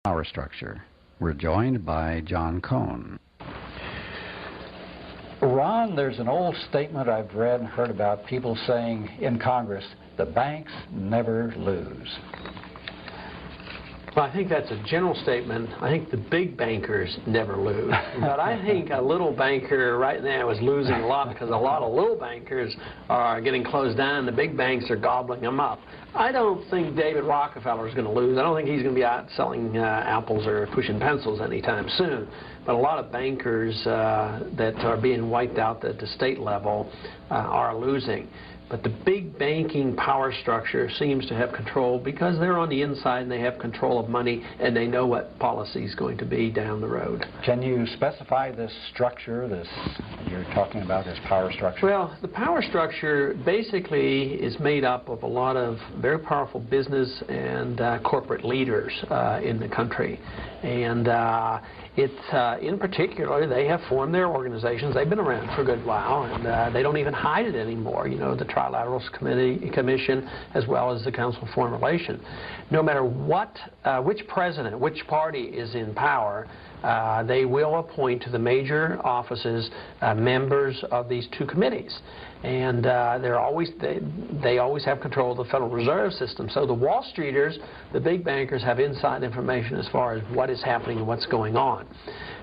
Power structure. We're joined by John Cohn. Ron, there's an old statement I've read and heard about people saying in Congress, the banks never lose. Well, I think that's a general statement. I think the big bankers never lose. But I think a little banker right now is losing a lot because a lot of little bankers are getting closed down. The big banks are gobbling them up. I don't think David Rockefeller is going to lose. I don't think he's going to be out selling apples or pushing pencils anytime soon. But a lot of bankers that are being wiped out at the state level are losing. But the big banking power structure seems to have control because they're on the inside and they have control of money and they know what policy is going to be down the road. Can you specify this structure, you're talking about this power structure? Well, the power structure basically is made up of a lot of very powerful business and corporate leaders in the country. And in particular, they have formed their organizations. They've been around for a good while, and they don't even hide it anymore. You know, the Trilateral Commission, as well as the Council of Foreign Relations. No matter which president, which party is in power, they will appoint to the major offices members of these two committees. And they always have control of the Federal Reserve System. So the Wall Streeters, the big bankers, have inside information as far as what is happening and what's going on.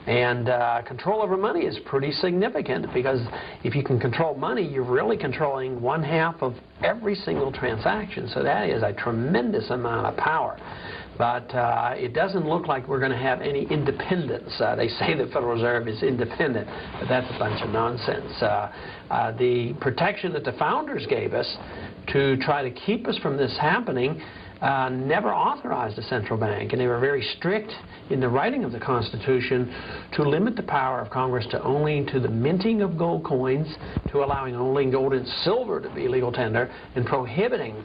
And control over money is pretty significant because if you can control money, you're really controlling 1/2 of every single transaction. So that is a tremendous amount of power. But it doesn't look like we're going to have any independence. They say the Federal Reserve is independent, but that's a bunch of nonsense. The protection that the founders gave us to try to keep us from this happening never authorized a central bank, and they were very strict in the writing of the Constitution to limit the power of Congress to the minting of gold coins, to allowing only gold and silver to be legal tender, and prohibiting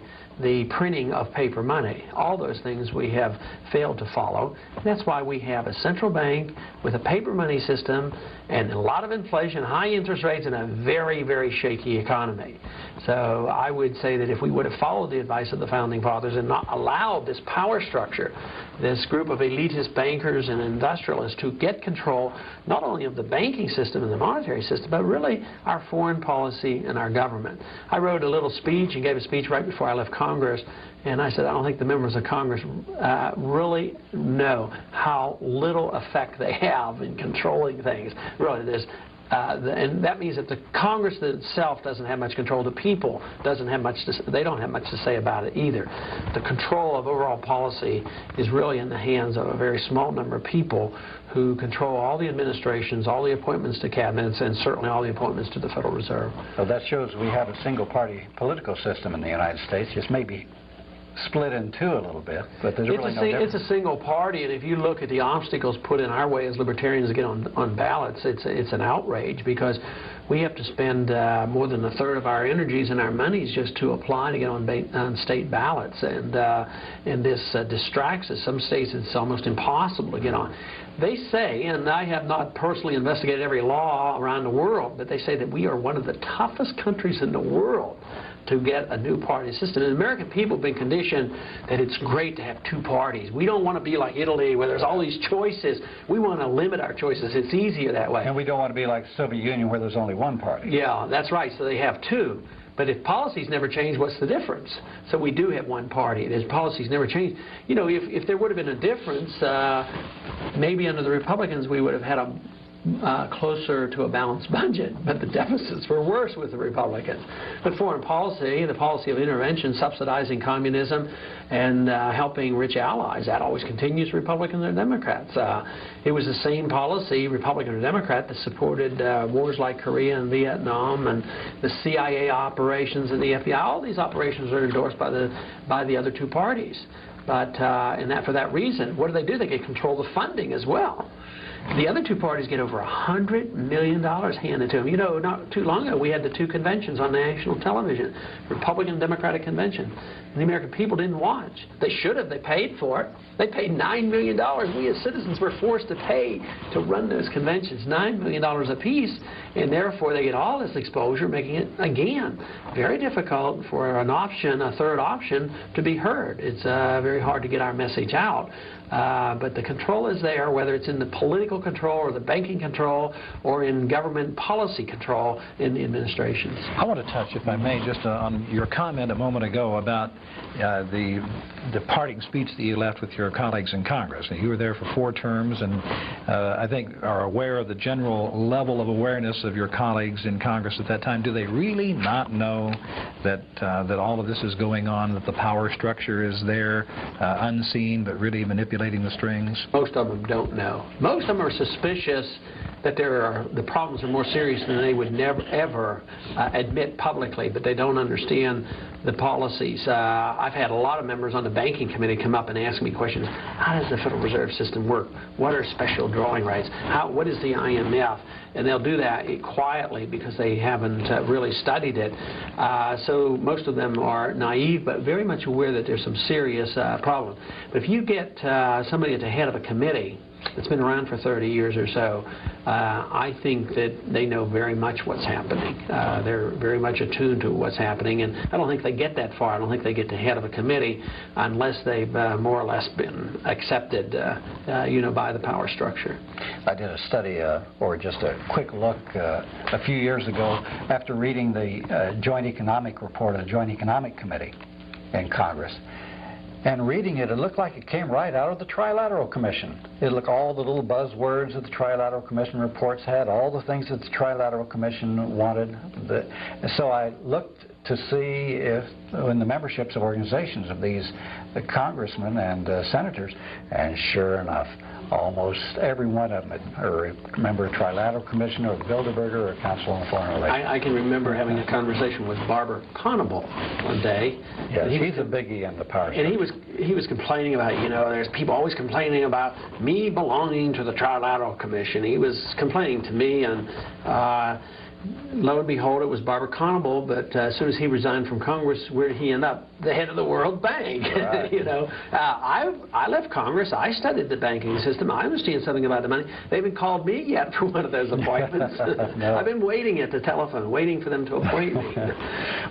the printing of paper money. All those things we have failed to follow. That's why we have a central bank with a paper money system and a lot of inflation, high interest rates, and a very, very shaky economy. So I would say that if we would have followed the advice of the Founding Fathers and not allowed this power structure, this group of elitist bankers and industrialists to get control not only of the banking system and the monetary system, but really our foreign policy and our government. I wrote a little speech and gave a speech right before I left Congress, and I said I don't think the members of Congress really know how little effect they have in controlling things. Really, there's and that means that the Congress itself doesn't have much control. The people doesn't have much they don't have much to say about it either. The control of overall policy is really in the hands of a very small number of people who control all the administrations, all the appointments to cabinets, and certainly all the appointments to the Federal Reserve. So that shows we have a single-party political system in the United States, just maybe split in two a little bit, but there's really no difference. It's a single party, and if you look at the obstacles put in our way as libertarians to get on ballots, it's an outrage because we have to spend more than 1/3 of our energies and our monies just to apply to get on state ballots, and this distracts us. Some states it's almost impossible to get on. They say, and I have not personally investigated every law around the world, but they say that we are one of the toughest countries in the world to get a new party system. And the American people have been conditioned that it's great to have two parties. We don't want to be like Italy where there's all these choices. We want to limit our choices. It's easier that way. And we don't want to be like the Soviet Union where there's only one party. Yeah, that's right. So they have two. But if policies never change, what's the difference? So we do have one party. If policies never change, you know, if there would have been a difference, maybe under the Republicans we would have had a closer to a balanced budget, but the deficits were worse with the Republicans. But foreign policy, the policy of intervention, subsidizing communism, and helping rich allies, that always continues, Republicans or Democrats. It was the same policy, Republican or Democrat, that supported wars like Korea and Vietnam, and the CIA operations and the FBI. All these operations are endorsed by the other two parties. But for that reason, what do? They get control of the funding as well. The other two parties get over $100 million handed to them. You know, not too long ago, we had the two conventions on national television, Republican and Democratic convention. And the American people didn't watch. They should have. They paid for it. They paid $9 million. We as citizens were forced to pay to run those conventions, $9 million apiece, and therefore they get all this exposure, making it, again, very difficult for a third option, to be heard. It's very hard to get our message out. But the control is there, whether it's in the political control or the banking control or in government policy control in the administrations. I want to touch, if I may, just on your comment a moment ago about the departing speech that you left with your colleagues in Congress. You were there for 4 terms, and I think are aware of the general level of awareness of your colleagues in Congress at that time. Do they really not know that that all of this is going on, that the power structure is there, unseen, but really manipulating the strings? Most of them don't know. Most of them are suspicious that the problems are more serious than they would never, ever admit publicly, but they don't understand the policies. I've had a lot of members on the banking committee come up and ask me questions. How does the Federal Reserve System work? What are special drawing rights? What is the IMF? And they'll do that quietly because they haven't really studied it. So most of them are naive, but very much aware that there's some serious problems. But if you get somebody at the head of a committee that's been around for 30 years or so, I think that they know very much what's happening. They're very much attuned to what's happening, and I don't think they get that far. I don't think they get to head of a committee unless they've more or less been accepted, by the power structure. I did a study, or just a quick look, a few years ago after reading the Joint Economic Report of the Joint Economic Committee in Congress. And reading it, it looked like it came right out of the Trilateral Commission. It looked all the little buzzwords that the Trilateral Commission reports had, all the things that the Trilateral Commission wanted. So I looked to see if in the memberships of organizations of these congressmen and senators, and sure enough, almost every one of them are a member of Trilateral Commission or Bilderberger or Council on Foreign Relations. I can remember having a conversation with Barbara Conable one day. Yes, he's a biggie in the power structure. And he was complaining about, there's people always complaining about me belonging to the Trilateral Commission. He was complaining to me, and lo and behold, it was Barbara Conable, but as soon as he resigned from Congress, where did he end up? The head of the World Bank. Right. I left Congress. I studied the banking system. I understand something about the money. They haven't called me yet for one of those appointments. No. I've been waiting at the telephone, waiting for them to appoint me.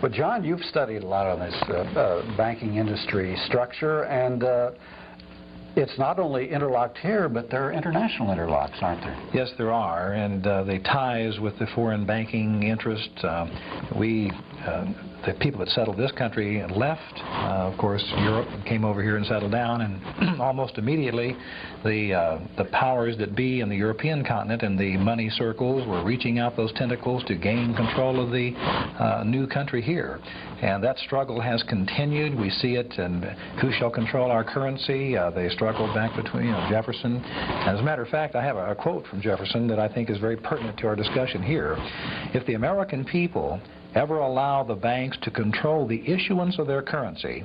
Well, John, you've studied a lot on this banking industry structure, and it's not only interlocked here, but there are international interlocks, aren't there? Yes, there are, and the ties with the foreign banking interest. The people that settled this country left, of course, Europe, and came over here and settled down, and almost immediately the powers that be in the European continent and the money circles were reaching out those tentacles to gain control of the new country here. And that struggle has continued. We see it, and who shall control our currency? They struggled back between Jefferson. As a matter of fact, I have a quote from Jefferson that I think is very pertinent to our discussion here. If the American people ever allow the banks to control the issuance of their currency,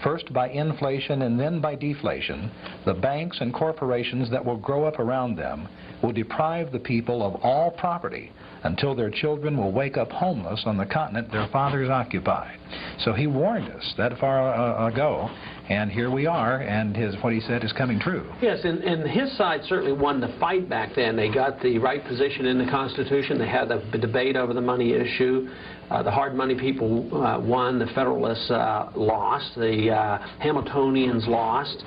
first by inflation and then by deflation, the banks and corporations that will grow up around them will deprive the people of all property until their children will wake up homeless on the continent their fathers occupied. So he warned us that far ago, and here we are, and what he said is coming true. Yes, and his side certainly won the fight back then. They got the right position in the Constitution. They had the debate over the money issue. The hard money people won. The Federalists lost. The Hamiltonians lost.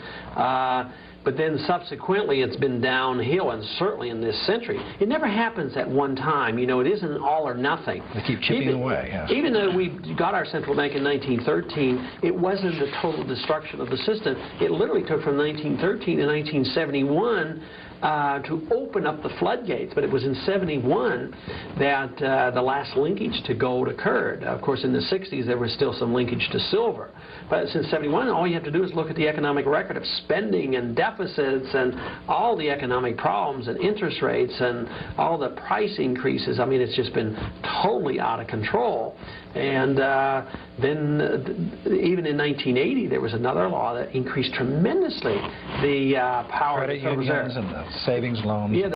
But then subsequently it's been downhill, and certainly in this century. It never happens at one time. It isn't all or nothing. They keep chipping away, yes. Even though we got our central bank in 1913, it wasn't the total destruction of the system. It literally took from 1913 to 1971 to open up the floodgates, but it was in 71 that the last linkage to gold occurred. Of course, in the 60s there was still some linkage to silver, but since 71 all you have to do is look at the economic record of spending and deficits and all the economic problems and interest rates and all the price increases. I mean, it's just been totally out of control. And then even in 1980 there was another law that increased tremendously the power credit of the Federal unions Reserve. and the savings loans. Yeah,